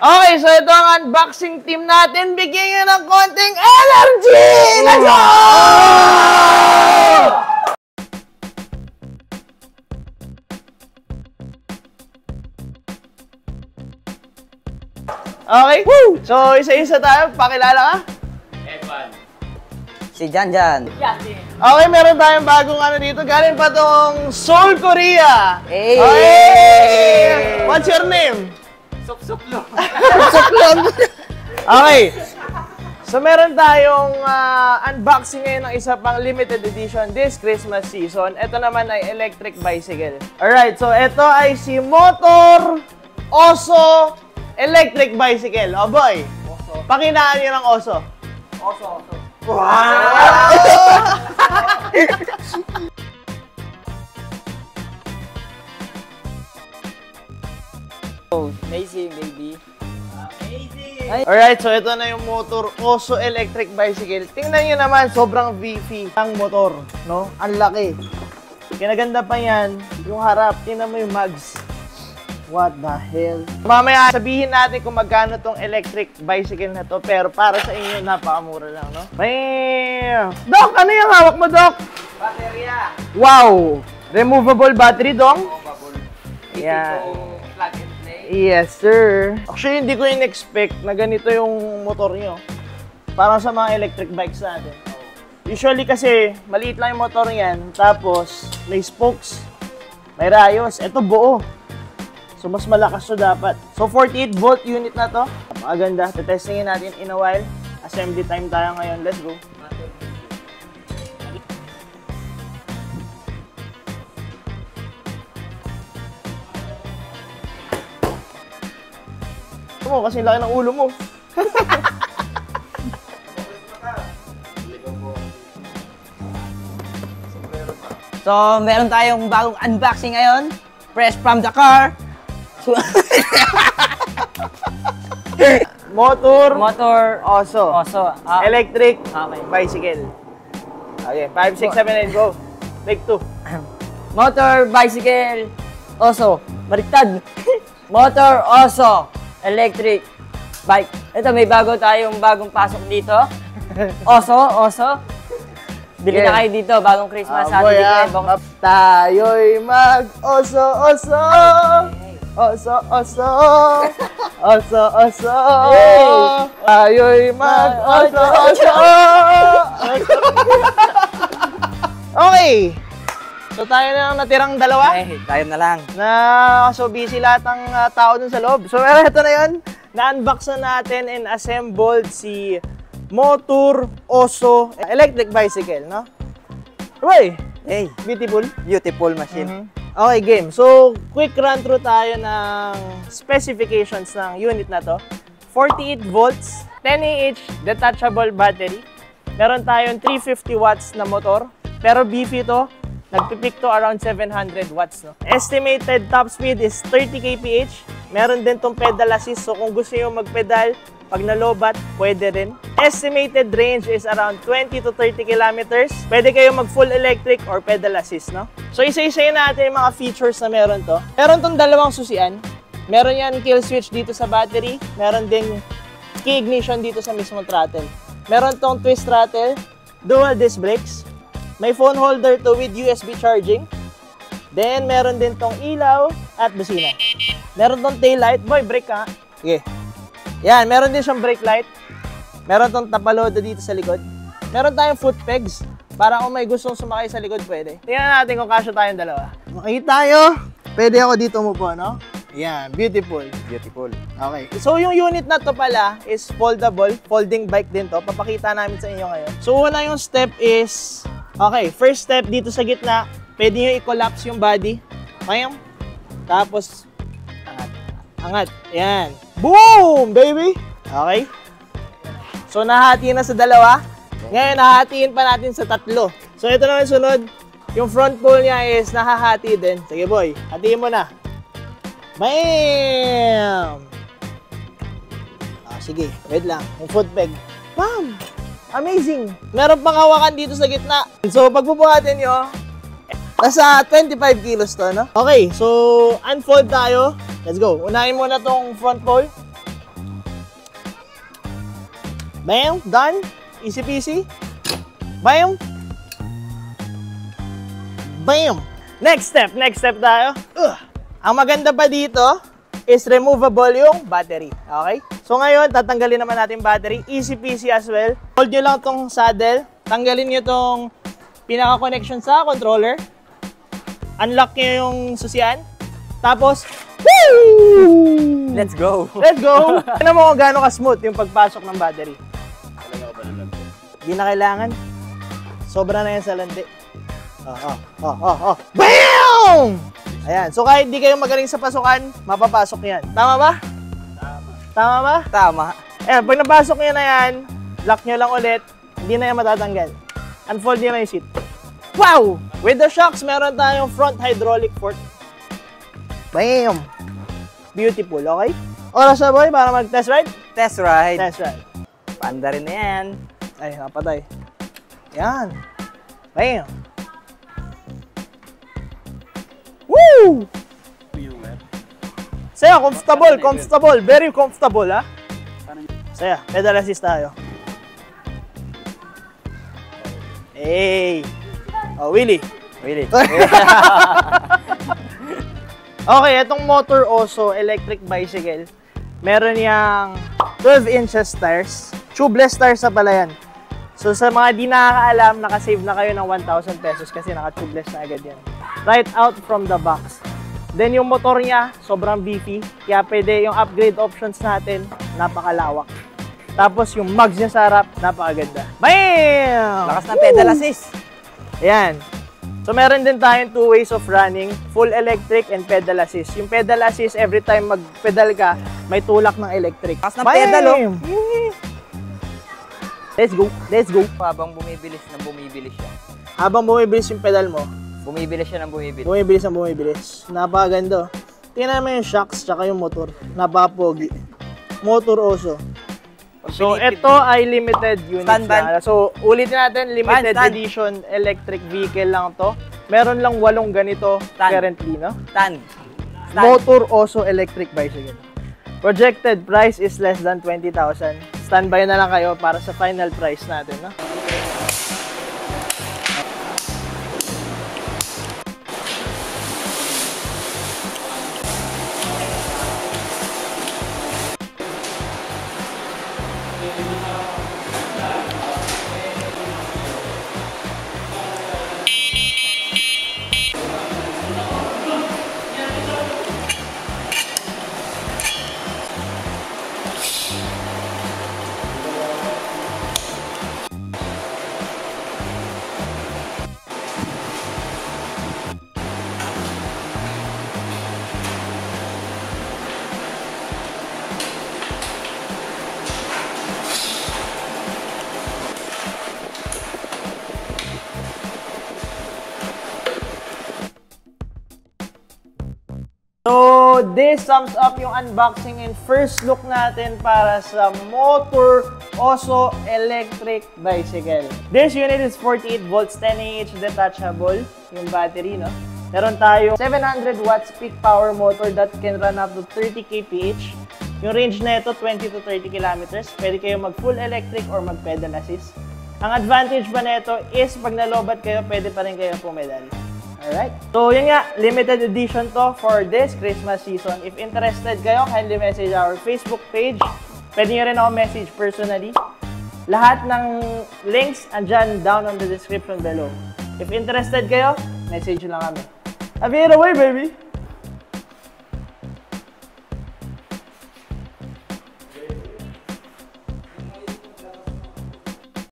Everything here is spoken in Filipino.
Okay, so ito ang unboxing team natin. Bigyan nyo ng konting energy! Let's go! Okay, so isa-isa tayo. Pakilala ka? Evan. Si Janjan. Okay, meron tayong bagong ano dito. Galing pa tong Seoul, Korea. Hey! Okay! What's your name? Sup-sup-lo. Okay. So meron tayong unboxing ngayon ng isa pang limited edition this Christmas season. Ito naman ay electric bicycle. Alright, so ito ay si Motor Oso electric bicycle. Oh boy. Oso. Pakinaan nyo ng oso. Oso. Wow! Amazing, baby. Amazing. Alright, so ito na yung Motor Oso electric bicycle. Tingnan nyo naman, sobrang beefy ang motor, no? Ang laki. Kinaganda pa yan, yung harap. Tingnan mo yung mags. What the hell? Mamaya sabihin natin kung magkano tong electric bicycle na to, pero para sa inyo, napakamura lang, no? Bam! Doc, ano yung hawak mo, Doc? Baterya. Wow! Removable battery, Dong? Bubble. Yan. Plug and play. Yes, sir. Actually, hindi ko in-expect na ganito yung motor nyo. Parang sa mga electric bikes natin. Usually kasi, maliit lang yung motor yan, tapos may spokes, may rayos. Ito buo. So, mas malakas to dapat. So, 48-volt unit na to. Maganda. Tetestingin natin in a while. Assembly time tayo ngayon. Let's go. Mo kasi laki ng ulo mo. So, meron tayong bagong unboxing ngayon. Fresh from the car. Motor Oso. Oso. Electric Okay. bicycle. Okay, 5, 6, 7, 8, go. Take 2. Motor bicycle Oso. Baliktad. Motor Oso electric bike. Ito, may tayong bagong pasok dito. Oso. Bili na kayo dito, bagong Christmas. Boy, tayo'y mag-oso. Oso. Tayo'y mag-oso. Okay. So tayo na lang natirang dalawa. Tayo na lang. So busy lahat ng tao dun sa loob. So ito na yun. Na-unbox na natin and assembled si Motor Oso electric bicycle, no? Uy! Hey, Beautiful machine. Okay, game. So, quick run through tayo ng specifications ng unit na to. 48 volts, 10 Ah detachable battery. Meron tayong 350 watts na motor. Pero beefy to. Nagpipick to around 700 watts. No? Estimated top speed is 30 kph. Meron din tong pedal assist. So, kung gusto nyo magpedal, pag nalobat, pwede rin. Estimated range is around 20 to 30 kilometers. Pwede kayo mag full electric or pedal assist, no? So, isa-isayin natin yung mga features na meron to. Meron tong dalawang susian. Meron yan kill switch dito sa battery. Meron ding key ignition dito sa mismong throttle. Meron tong twist throttle, dual disc brakes. May phone holder to with USB charging. Then, meron din tong ilaw at busina. Meron tong tail light. Boy, brake ka. Okay. Yan, meron din siyang brake light. Meron tong tapalodo dito sa likod. Meron tayong foot pegs. Para kung may gustong sumakay sa likod, pwede. Tingnan natin kung kasya tayong dalawa. Makikita tayo. Pwede ako dito umupo, no? Yan, beautiful. Okay. So, yung unit na to pala is foldable. Folding bike din to. Papakita namin sa inyo ngayon. So, una yung step is... Okay, first step dito sa gitna. Pwede nyo i-collapse yung body. Mayam. Tapos, angat. Yan. Boom, baby! Okay? So, nahati na sa dalawa. Ngayon, nahatiin pa natin sa tatlo. So, ito na yung sunod. Yung front pole niya is nahahati din. Sige, boy. Hatiin mo na. Bam! Sige. Wait lang. Yung foot peg. Bam! Amazing! Meron pang hawakan dito sa gitna. So, pagbubuhatin nyo, nasa 25 kilos to, no? Okay, so, unfold tayo. Let's go. Unahin muna tong front pole. Bam! Done. Easy peasy. Bam! Bam! Next step tayo. Ang maganda pa dito is removable yung battery. Okay? So ngayon, tatanggalin naman natin battery. Easy peasy as well. Hold nyo lang tong saddle. Tanggalin nyo tong pinaka-connection sa controller. Unlock nyo yung susian. Tapos, woo! Let's go! Let's go! Tignan mo kung gaano ka-smooth yung pagpasok ng battery. Hindi na kailangan. Sobra na yan sa landi. Bam! Ayan. So kahit di kayo magaling sa pasukan, mapapasok yan. Tama ba? Tama ba? Tama. Ayan, pag napasok nyo na yan, lock nyo lang ulit, hindi na yan matatanggal. Unfold nyo na yung seat. Wow! With the shocks, meron tayong front hydraulic fork. Bam! Beautiful, okay? Oras na boy para mag-test ride? Test ride. Test ride. Panda rin na yan. Ay, napatay. Yan. Bam! Woo! Saya, comfortable. Very comfortable, ha? Saya, pedal assist tayo. Hey! Oh, Willie. Okay, itong Motor Oso electric bicycle, meron yang 12 inches tires. Tubeless tires na pala yan. So sa mga di nakakaalam, nakasave na kayo ng 1,000 pesos kasi naka-tubeless na agad yan. Right out from the box. Then yung motor niya, sobrang beefy. Kaya pwede yung upgrade options natin, napakalawak. Tapos yung mugs niya sa harap, napakaganda. Bam! Lakas ng pedal assist. Ayan. So meron din tayong two ways of running, full electric and pedal assist. Yung pedal assist, every time mag-pedal ka, may tulak ng electric. Lakas ng pedal, oh. Let's go. Habang bumibilis siya. Habang bumibilis yung pedal mo, Bumibilis siya ng bumibilis. bumibilis. Napakaganda. Tingnan mo yung shocks tsaka yung motor. Napapogi. Motor Oso. So, ito ay limited units na. So, ulitin natin, limited edition electric vehicle lang to. Meron lang 8 ganito currently, no? Stand. Motor Oso electric bicycle. Projected price is less than 20,000. Standby na lang kayo para sa final price natin, no? So, this sums up yung unboxing and first look natin para sa Motor Oso electric bicycle. This unit is 48 volts, 10 Ah detachable, yung battery, no? Meron tayong 700 watts peak power motor that can run up to 30 kph. Yung range na ito, 20 to 30 kilometers. Pwede kayo mag full electric or mag pedal assist. Ang advantage ba nito is pag nalobat kayo, pwede pa rin kayo pumedal. Alright? So, yun nga, limited edition to for this Christmas season. If interested kayo, kindly message our Facebook page. Pwede nyo rin ako message personally. Lahat ng links andyan down on the description below. If interested kayo, message lang kami. Have it away, baby!